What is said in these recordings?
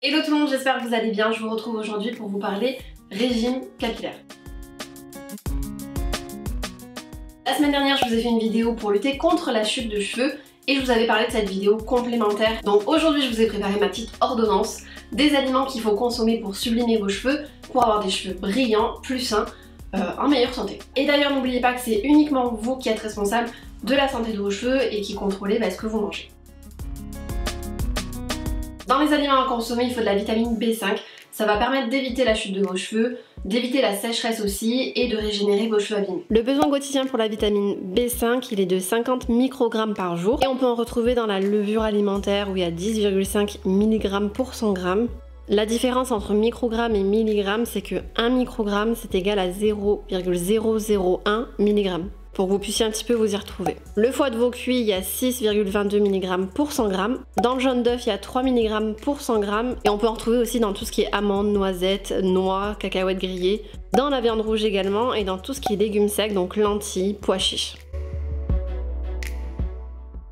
Hello tout le monde, j'espère que vous allez bien. Je vous retrouve aujourd'hui pour vous parler régime capillaire. La semaine dernière, je vous ai fait une vidéo pour lutter contre la chute de cheveux et je vous avais parlé de cette vidéo complémentaire. Donc aujourd'hui, je vous ai préparé ma petite ordonnance des aliments qu'il faut consommer pour sublimer vos cheveux, pour avoir des cheveux brillants, plus sains, en meilleure santé. Et d'ailleurs, n'oubliez pas que c'est uniquement vous qui êtes responsable de la santé de vos cheveux et qui contrôlez ce que vous mangez. Dans les aliments à consommer, il faut de la vitamine B5. Ça va permettre d'éviter la chute de vos cheveux, d'éviter la sécheresse aussi et de régénérer vos cheveux abîmés. Le besoin quotidien pour la vitamine B5, il est de 50 microgrammes par jour. Et on peut en retrouver dans la levure alimentaire où il y a 10,5 mg pour 100 g. La différence entre microgrammes et milligrammes, c'est que 1 microgramme, c'est égal à 0,001 mg. Pour que vous puissiez un petit peu vous y retrouver. Le foie de veau cuit, il y a 6,22 mg pour 100 g. Dans le jaune d'œuf, il y a 3 mg pour 100 g. Et on peut en retrouver aussi dans tout ce qui est amandes, noisettes, noix, cacahuètes grillées. Dans la viande rouge également et dans tout ce qui est légumes secs, donc lentilles, pois chiches.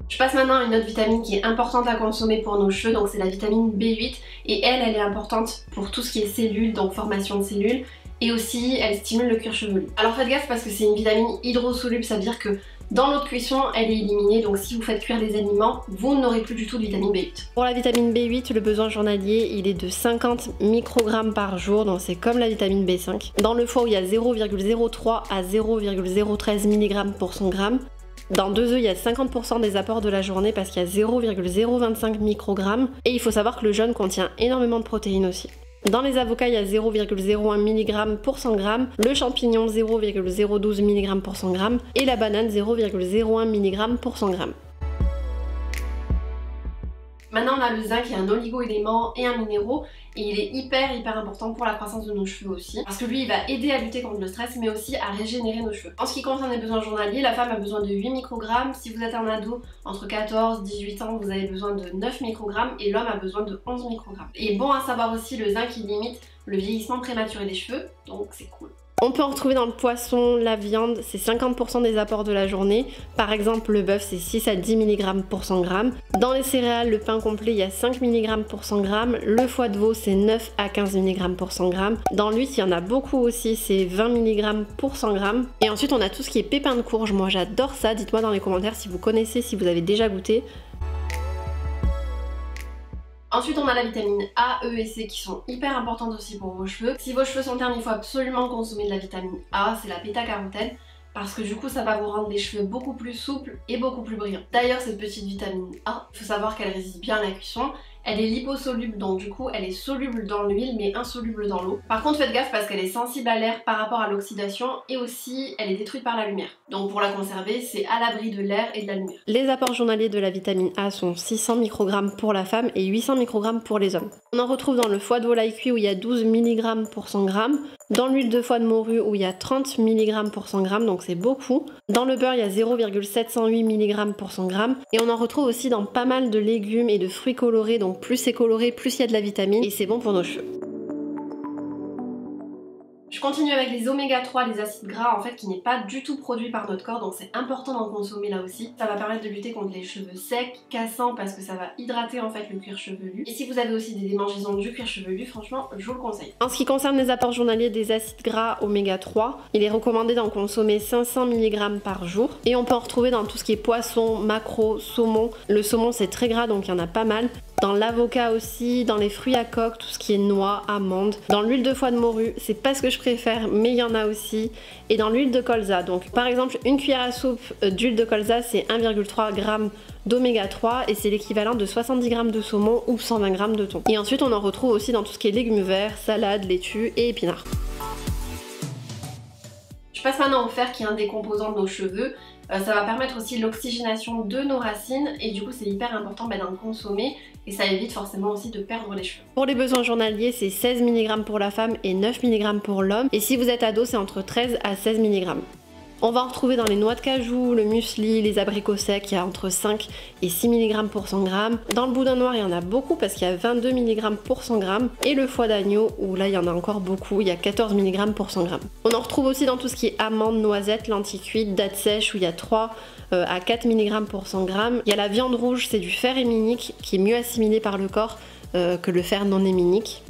Je passe maintenant à une autre vitamine qui est importante à consommer pour nos cheveux, donc c'est la vitamine B8. Et elle est importante pour tout ce qui est cellules, donc formation de cellules. Et aussi, elle stimule le cuir chevelu. Alors faites gaffe parce que c'est une vitamine hydrosoluble, ça veut dire que dans l'eau de cuisson, elle est éliminée. Donc si vous faites cuire des aliments, vous n'aurez plus du tout de vitamine B8. Pour la vitamine B8, le besoin journalier, il est de 50 microgrammes par jour. Donc c'est comme la vitamine B5. Dans le foie, où il y a 0,03 à 0,013 mg pour 100 g. Dans 2 œufs, il y a 50% des apports de la journée parce qu'il y a 0,025 microgrammes. Et il faut savoir que le jaune contient énormément de protéines aussi. Dans les avocats, il y a 0,01 mg pour 100 g, le champignon 0,012 mg pour 100 g et la banane 0,01 mg pour 100 g. Maintenant, on a le zinc qui est un oligo-élément et un minéraux et il est hyper important pour la croissance de nos cheveux aussi parce que lui, il va aider à lutter contre le stress mais aussi à régénérer nos cheveux. En ce qui concerne les besoins journaliers, la femme a besoin de 8 microgrammes. Si vous êtes un ado entre 14 et 18 ans, vous avez besoin de 9 microgrammes et l'homme a besoin de 11 microgrammes. Et bon à savoir aussi, le zinc il limite le vieillissement prématuré des cheveux, donc c'est cool. On peut en retrouver dans le poisson, la viande, c'est 50% des apports de la journée. Par exemple, le bœuf, c'est 6 à 10 mg pour 100 g. Dans les céréales, le pain complet, il y a 5 mg pour 100 g. Le foie de veau, c'est 9 à 15 mg pour 100 g. Dans l'huile, il y en a beaucoup aussi, c'est 20 mg pour 100 g. Et ensuite, on a tout ce qui est pépins de courge. Moi, j'adore ça. Dites-moi dans les commentaires si vous connaissez, si vous avez déjà goûté. Ensuite, on a la vitamine A, E et C qui sont hyper importantes aussi pour vos cheveux. Si vos cheveux sont ternes, il faut absolument consommer de la vitamine A, c'est la bêta-carotène, parce que du coup, ça va vous rendre les cheveux beaucoup plus souples et beaucoup plus brillants. D'ailleurs, cette petite vitamine A, il faut savoir qu'elle résiste bien à la cuisson. Elle est liposoluble, donc du coup, elle est soluble dans l'huile mais insoluble dans l'eau. Par contre, faites gaffe parce qu'elle est sensible à l'air par rapport à l'oxydation et aussi, elle est détruite par la lumière. Donc pour la conserver, c'est à l'abri de l'air et de la lumière. Les apports journaliers de la vitamine A sont 600 microgrammes pour la femme et 800 microgrammes pour les hommes. On en retrouve dans le foie de volaille cuit où il y a 12 mg pour 100 g. Dans l'huile de foie de morue où il y a 30 mg pour 100 g, donc c'est beaucoup. Dans le beurre, il y a 0,708 mg pour 100 g. Et on en retrouve aussi dans pas mal de légumes et de fruits colorés, donc plus c'est coloré, plus il y a de la vitamine et c'est bon pour nos cheveux. Je continue avec les oméga 3, les acides gras en fait qui n'est pas du tout produit par notre corps, donc c'est important d'en consommer là aussi. Ça va permettre de lutter contre les cheveux secs, cassants parce que ça va hydrater en fait le cuir chevelu. Et si vous avez aussi des démangeaisons du cuir chevelu, franchement je vous le conseille. En ce qui concerne les apports journaliers des acides gras oméga 3, il est recommandé d'en consommer 500 mg par jour. Et on peut en retrouver dans tout ce qui est poisson, maquereau, saumon. Le saumon c'est très gras donc il y en a pas mal. Dans l'avocat aussi, dans les fruits à coque, tout ce qui est noix, amandes. Dans l'huile de foie de morue, c'est pas ce que je préfère, mais il y en a aussi. Et dans l'huile de colza, donc par exemple une cuillère à soupe d'huile de colza, c'est 1,3 g d'oméga 3 et c'est l'équivalent de 70 g de saumon ou 120 g de thon. Et ensuite on en retrouve aussi dans tout ce qui est légumes verts, salades, laitues et épinards. Je passe maintenant au fer qui est un des composants de nos cheveux. Ça va permettre aussi l'oxygénation de nos racines et du coup c'est hyper important d'en consommer et ça évite forcément aussi de perdre les cheveux. Pour les besoins journaliers, c'est 16 mg pour la femme et 9 mg pour l'homme et si vous êtes ado, c'est entre 13 à 16 mg. On va en retrouver dans les noix de cajou, le muesli, les abricots secs, il y a entre 5 et 6 mg pour 100 g. Dans le boudin noir, il y en a beaucoup parce qu'il y a 22 mg pour 100 g. Et le foie d'agneau, où là il y en a encore beaucoup, il y a 14 mg pour 100 g. On en retrouve aussi dans tout ce qui est amandes, noisettes, lentilles cuites, dattes sèches, où il y a 3 à 4 mg pour 100 g. Il y a la viande rouge, c'est du fer héminique qui est mieux assimilé par le corps. que le fer non héminique.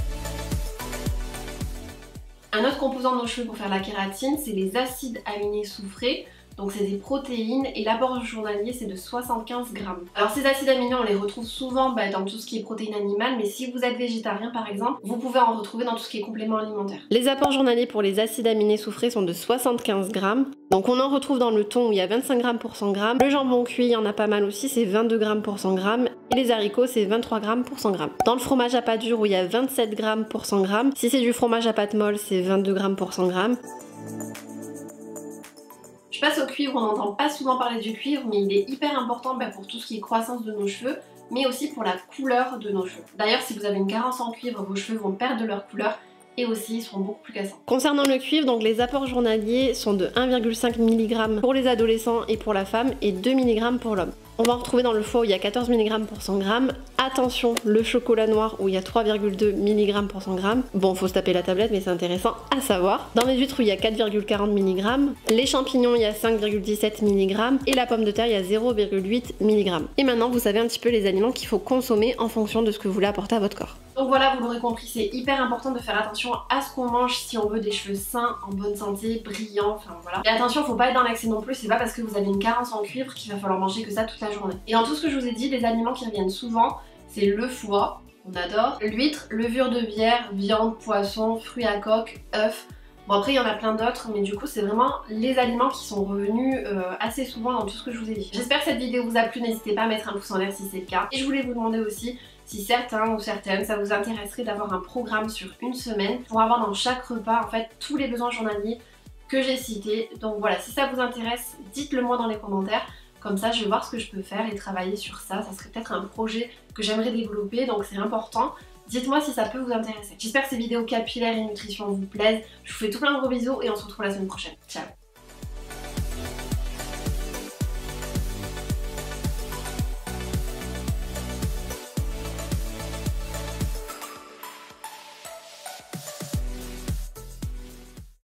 Un autre composant de nos cheveux pour faire la kératine, c'est les acides aminés soufrés. Donc c'est des protéines et l'apport journalier c'est de 75 grammes. Alors ces acides aminés on les retrouve souvent dans tout ce qui est protéines animales, mais si vous êtes végétarien par exemple, vous pouvez en retrouver dans tout ce qui est compléments alimentaires. Les apports journaliers pour les acides aminés soufrés sont de 75 grammes. Donc on en retrouve dans le thon où il y a 25 grammes pour 100 grammes. Le jambon cuit il y en a pas mal aussi, c'est 22 grammes pour 100 grammes. Et les haricots c'est 23 grammes pour 100 grammes. Dans le fromage à pâte dure où il y a 27 grammes pour 100 grammes. Si c'est du fromage à pâte molle c'est 22 grammes pour 100 grammes. Je passe au cuivre, on n'entend pas souvent parler du cuivre, mais il est hyper important pour tout ce qui est croissance de nos cheveux, mais aussi pour la couleur de nos cheveux. D'ailleurs, si vous avez une carence en cuivre, vos cheveux vont perdre de leur couleur et aussi ils seront beaucoup plus cassants. Concernant le cuivre, donc les apports journaliers sont de 1,5 mg pour les adolescents et pour la femme et 2 mg pour l'homme. On va en retrouver dans le foie où il y a 14 mg pour 100 g. Attention, le chocolat noir où il y a 3,2 mg pour 100 g. Bon, faut se taper la tablette, mais c'est intéressant à savoir. Dans les huîtres où il y a 4,40 mg. Les champignons, il y a 5,17 mg. Et la pomme de terre, il y a 0,8 mg. Et maintenant, vous savez un petit peu les aliments qu'il faut consommer en fonction de ce que vous voulez apporter à votre corps. Donc voilà, vous l'aurez compris, c'est hyper important de faire attention à ce qu'on mange si on veut des cheveux sains, en bonne santé, brillants, enfin voilà. Et attention, faut pas être dans l'excès non plus, c'est pas parce que vous avez une carence en cuivre qu'il va falloir manger que ça toute la journée. Et dans tout ce que je vous ai dit, les aliments qui reviennent souvent, c'est le foie, on adore, l'huître, levure de bière, viande, poisson, fruits à coque, œufs. Bon après il y en a plein d'autres, mais du coup c'est vraiment les aliments qui sont revenus assez souvent dans tout ce que je vous ai dit. J'espère que cette vidéo vous a plu, n'hésitez pas à mettre un pouce en l'air si c'est le cas. Et je voulais vous demander aussi si certains ou certaines ça vous intéresserait d'avoir un programme sur une semaine pour avoir dans chaque repas en fait tous les besoins journaliers que j'ai cités. Donc voilà, si ça vous intéresse, dites-le moi dans les commentaires. Comme ça je vais voir ce que je peux faire et travailler sur ça. Ça serait peut-être un projet que j'aimerais développer, donc c'est important. Dites-moi si ça peut vous intéresser. J'espère que ces vidéos capillaires et nutrition vous plaisent. Je vous fais tout plein de gros bisous et on se retrouve la semaine prochaine. Ciao!